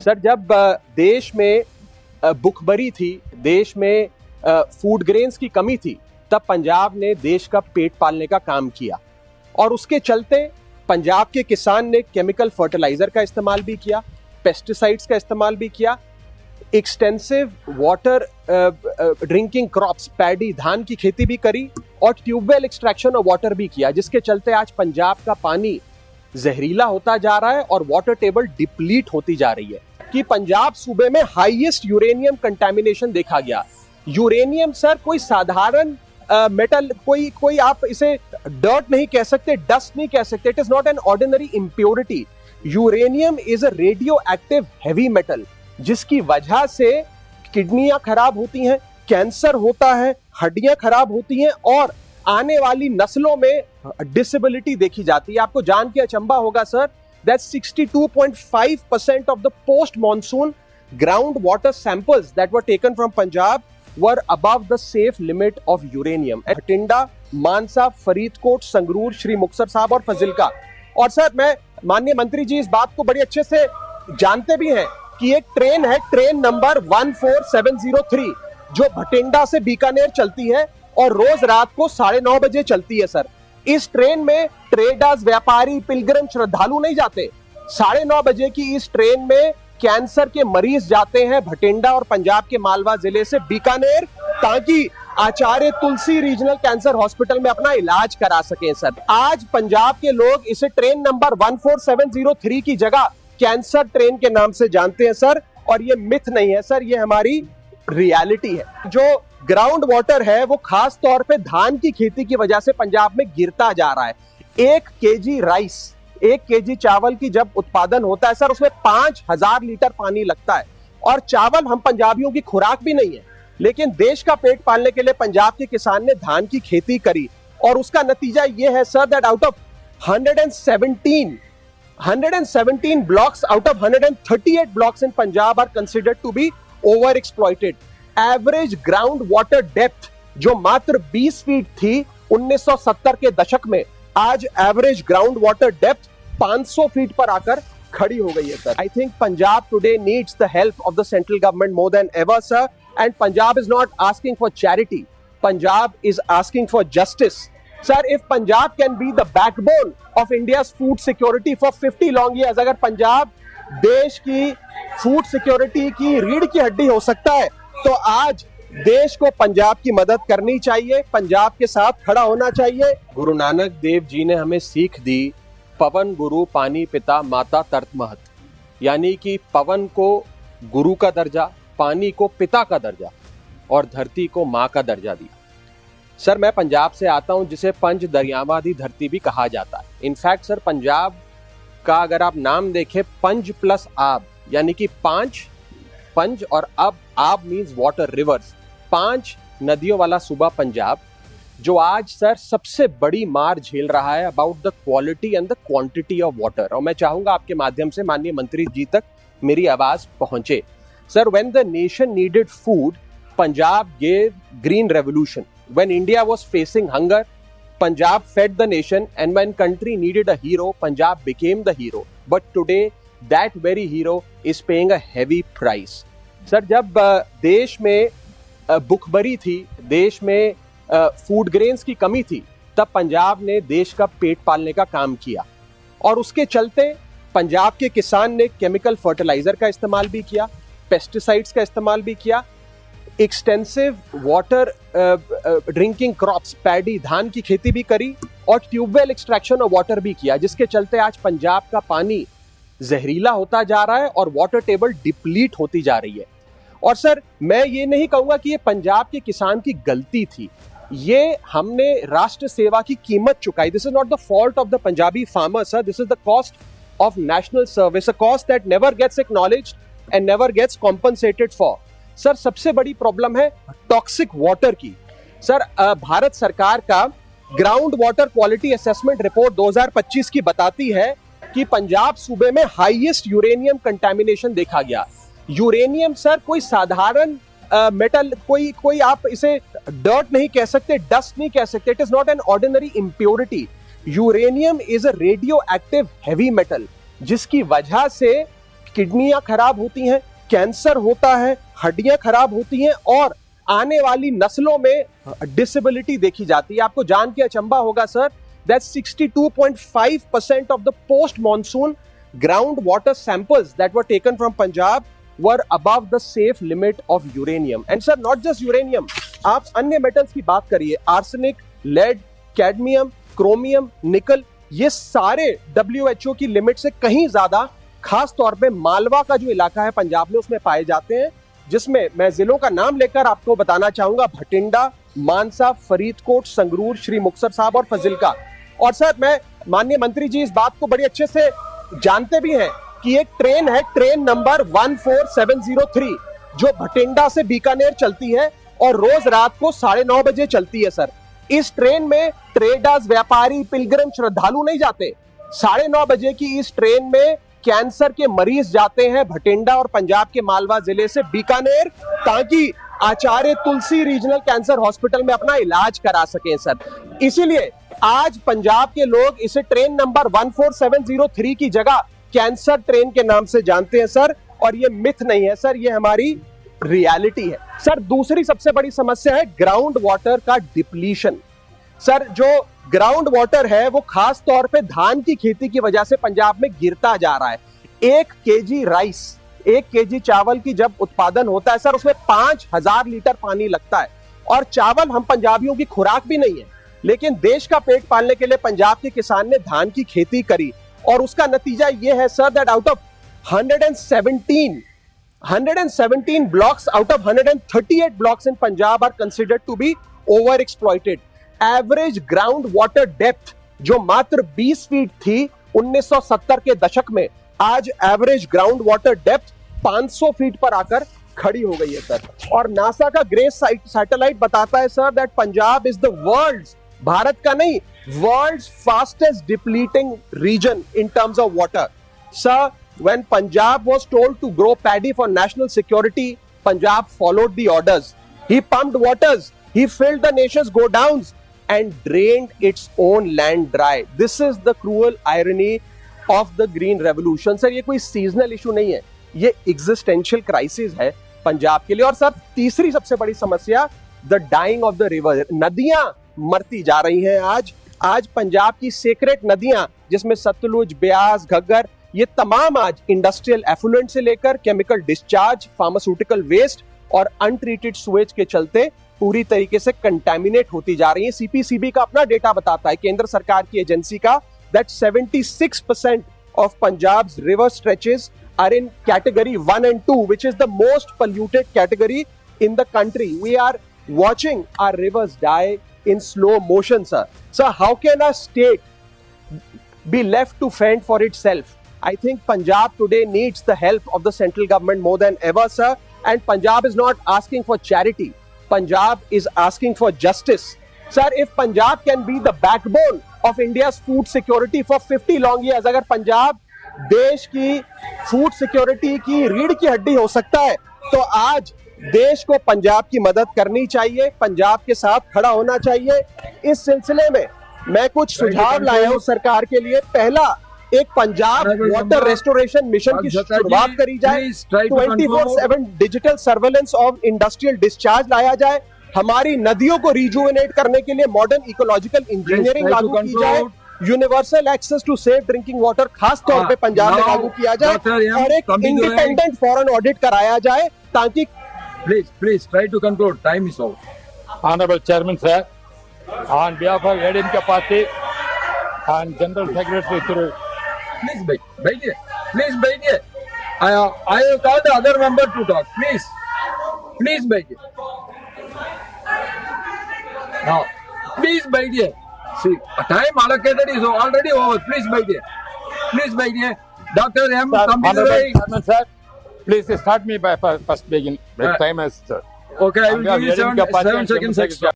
Sir जब देश में भुखमरी थी, देश में फूड ग्रेन्स की कमी थी, तब पंजाब ने देश का पेट पालने का काम किया और उसके चलते पंजाब के किसान ने केमिकल फर्टिलाइजर का इस्तेमाल भी किया, पेस्टिसाइड्स का इस्तेमाल भी किया, extensive water drinking crops, paddy, धान की खेती भी करी और ट्यूबवेल एक्सट्रैक्शन ऑफ वाटर भी किया, जिसके चलते आज पंजाब का पानी जहरीला होता जा रहा है और वाटर टेबल डिप्लीट होती जा रही है कि पंजाब सूबे में हाईएस्ट यूरेनियम कंटामिनेशन देखा गया। यूरेनियम सर कोई साधारण मेटल, कोई आप इसे डर्ट नहीं कह सकते, डस्ट नहीं कह सकते, it is not an ordinary impurity. Uranium is a radio active heavy metal, जिसकी वजह से किडनियां खराब होती हैं, कैंसर होता है, हड्डियां खराब होती हैं और आने वाली नस्लों में डिसेबिलिटी देखी जाती है। आपको जान के अचंभा होगा sir that 62.5% of the post monsoon groundwater samples that were taken from Punjab were above the safe limit of uranium at Bhatinda, मानसा, फरीदकोट, संगरूर, श्री मुक्तसर साहब और फजिल्का। और सर मैं माननीय मंत्री जी इस बात को बड़ी अच्छे से जानते भी हैं कि एक ट्रेन है, ट्रेन नंबर 14703 जो भटिंडा से बीकानेर चलती है और रोज रात को 9:30 बजे चलती है सर। इस ट्रेन में ट्रेडर्स, व्यापारी, पिलग्रिम, श्रद्धालु नहीं जाते। 9:30 बजे की इस ट्रेन में कैंसर के मरीज जाते हैं भटिंडा और पंजाब के मालवा जिले से बीकानेर, ताकि आचार्य तुलसी रीजनल कैंसर हॉस्पिटल में अपना इलाज करा सकें सर। आज पंजाब के लोग इसे ट्रेन नंबर 14703 की जगह कैंसर ट्रेन के नाम से जानते हैं सर, और ये मिथ नहीं है सर, ये हमारी रियलिटी है। जो ग्राउंड वाटर है वो खास तौर पे धान की खेती की वजह से पंजाब में गिरता जा रहा है। 1 केजी राइस, 1 केजी चावल की जब उत्पादन होता है सर, उसमें 5000 लीटर पानी लगता है। और चावल हम पंजाबियों की खुराक भी नहीं है, लेकिन देश का पेट पालने के लिए पंजाब के किसान ने धान की खेती करी और उसका नतीजा ये है sir that out of 117 blocks out of 138 blocks in Punjab are considered to be overexploited. Average ground water depth जो मात्र 20 फीट थी 1970 के दशक में, आज average ground water depth 500 feet पर आकर खड़ी हो गई है sir. I think Punjab today needs the help of the central government more than ever sir, and Punjab is not asking for charity, Punjab is asking for justice sir. If Punjab can be the backbone of India's food security for 50 long years, अगर पंजाब देश की food security की रीढ़ की हड्डी हो सकता है, तो आज देश को पंजाब की मदद करनी चाहिए, पंजाब के साथ खड़ा होना चाहिए। गुरु नानक देव जी ने हमें सीख दी, पवन गुरु पानी पिता माता तर्त महत, यानी कि पवन को गुरु का दर्जा, पानी को पिता का दर्जा और धरती को माँ का दर्जा दिया। सर मैं पंजाब से आता हूं, जिसे पंज दरियावादी धरती भी कहा जाता है। इनफैक्ट सर पंजाब का अगर आप नाम देखें, पंज प्लस आब, यानी कि पंज और आब मींस वाटर, रिवर्स, 5 नदियों वाला सूबा पंजाब, जो आज सर सबसे बड़ी मार झेल रहा है about the quality and the quantity of water. और मैं चाहूंगा आपके माध्यम से माननीय मंत्री जी तक मेरी आवाज पहुंचे। Sir when the nation needed food, Punjab gave green revolution. When India was facing hunger, Punjab fed the nation, and when country needed a hero, Punjab became the hero. But today that very hero is paying a heavy price. Sir जब देश में भुखमरी थी, देश में food grains की कमी थी, तब पंजाब ने देश का पेट पालने का काम किया और उसके चलते पंजाब के किसान ने केमिकल फर्टिलाइजर का इस्तेमाल भी किया, पेस्टिसाइड्स का इस्तेमाल भी किया, extensive water drinking crops, paddy, धान की खेती भी करी और ट्यूबवेल एक्सट्रैक्शन ऑफ वाटर भी किया, जिसके चलते आज पंजाब का पानी जहरीला होता जा रहा है और वाटर टेबल डिप्लीट होती जा रही है। और सर मैं ये नहीं कहूंगा कि ये पंजाब के किसान की गलती थी, ये हमने राष्ट्र सेवा की कीमत चुकाई। This is not the fault of the Punjabi farmer sir, this is the cost of national service, a cost that never gets acknowledged and never gets compensated for. Sir सबसे बड़ी प्रॉब्लम है टॉक्सिक वाटर की। Sir Bharat सरकार का ground water quality assessment report 2025 की बताती है कि पंजाब सूबे में हाईएस्ट यूरेनियम कंटामिनेशन देखा गया। यूरेनियम सर कोई साधारण मेटल, कोई आप इसे डर्ट नहीं कह सकते, डस्ट नहीं कह सकते, it is not an ordinary impurity. Uranium is a radio active heavy metal, जिसकी वजह से किडनियां खराब होती हैं, कैंसर होता है, हड्डियां खराब होती हैं और आने वाली नस्लों में डिसेबिलिटी देखी जाती है। आपको जान के अचंभा होगा sir that 62.5% of the post monsoon groundwater samples that were taken from Punjab were above the safe limit of uranium. And sir, not just uranium, आप अन्य मेटल्स की बात करिए, आर्सेनिक, लेड, कैडमियम, क्रोमियम, निकल, ये सारे WHO की limit से कहीं ज्यादा, खास तौर पे मालवा का जो इलाका है पंजाब में उसमें पाए जाते हैं, जिसमें मैं जिलों का नाम लेकर आपको बताना चाहूंगा, भटिंडा, मानसा, फरीदकोट, संगरूर, श्री मुक्तसर साहब और फजिल्का। और सर, मैं माननीय मंत्री जी इस बात को बड़ी अच्छे से जानते भी हैं कि एक ट्रेन है, ट्रेन नंबर 14703, जो भटिंडा से बीकानेर चलती है और रोज रात को 9:30 बजे चलती है सर। इस ट्रेन में ट्रेडर्स, व्यापारी, पिलग्रिम, श्रद्धालु नहीं जाते। 9:30 बजे की इस ट्रेन में कैंसर के मरीज जाते हैं भटिंडा और पंजाब के मालवा जिले से बीकानेर, ताकि आचार्य तुलसी रीजनल कैंसर हॉस्पिटल में अपना इलाज करा सकें सर। इसीलिए आज पंजाब के लोग इसे ट्रेन नंबर 14703 की जगह कैंसर ट्रेन के नाम से जानते हैं सर, और ये मिथ नहीं है सर, ये हमारी रियलिटी है सर। दूसरी सबसे बड़ी समस्या है ग्राउंड वाटर का डिप्लीशन। सर, जो ग्राउंड वाटर है वो खास तौर पे धान की खेती की वजह से पंजाब में गिरता जा रहा है। 1 केजी राइस, 1 केजी चावल की जब उत्पादन होता है सर, उसमें 5000 लीटर पानी लगता है। और चावल हम पंजाबियों की खुराक भी नहीं है, लेकिन देश का पेट पालने के लिए पंजाब के किसान ने धान की खेती करी, और उसका नतीजा यह है sir that out of 117 blocks out of 138 blocks in Punjab are considered to be overexploited. Average ground water depth जो मात्र 20 फीट थी 1970 के दशक में, आज average ground water depth 500 feet पर आकर खड़ी हो गई है सर। और नासा का ग्रेस सैटेलाइट बताता है sir that Punjab is the world's, Bharat का नहीं, world's fastest depleting region in terms of water. Sir, when Punjab was told to grow paddy for national security, Punjab followed the orders. He pumped waters, he filled the nation's godowns and drained its own land dry. This is the cruel irony of the green revolution. Sir, ये कोई seasonal issue नहीं है, ये existential crisis है पंजाब के लिए। और sir, तीसरी सबसे बड़ी समस्या, the dying of the river. नदियां मरती जा रही हैं आज पंजाब की सेक्रेट नदियां, जिसमें सतलुज, ब्यास, घग्गर, ये तमाम आज इंडस्ट्रियल एफुलेंट से लेकर केमिकल डिस्चार्ज, फार्मास्यूटिकल वेस्ट और अनट्रीटेड सुएज के चलते पूरी तरीके से कंटेमिनेट होती जा रही है। सीपीसीबी का अपना डेटा बताता है, केंद्र सरकार की एजेंसी का, that 76% of Punjab's river stretches are in category 1 and 2, which is the most polluted category in the country. We are watching our rivers die in slow motion, sir. So how can a state be left to fend for itself? I think Punjab today needs the help of the central government more than ever, sir. And Punjab is not asking for charity. Punjab is asking for justice. Sir, if Punjab can be the backbone of India's food security for 50 long years, अगर पंजाब देश की food security की रीढ़ की हड्डी हो सकता है, तो आज देश को पंजाब की मदद करनी चाहिए, पंजाब के साथ खड़ा होना चाहिए। इस सिलसिले में मैं कुछ सुझाव लाया हूं सरकार के लिए। पहला, एक पंजाब वाटर रेस्टोरेशन मिशन की शुरुआत करी जाए, 24/7 digital surveillance of industrial discharge लाया जाए, हमारी नदियों को रिजुवेनेट करने के लिए मॉडर्न इकोलॉजिकल इंजीनियरिंग लागू की जाए, universal access to safe drinking water खास तौर पे पंजाब में लागू किया जाए, और एक इंडिपेंडेंट फॉरेन ऑडिट कराया जाए, ताकि Please try to conclude. Time is out. Honorable Chairman, sir, on behalf of ADMK Party and General Secretary through. Please wait. Please wait. I will call the other member to talk. Please wait. Now, please wait. See, time allocated is already over. Please wait. Dr. M. Honorable Chairman, sir, please start me by first begin. Time has, sir. Okay, I will give you 7 seconds extra.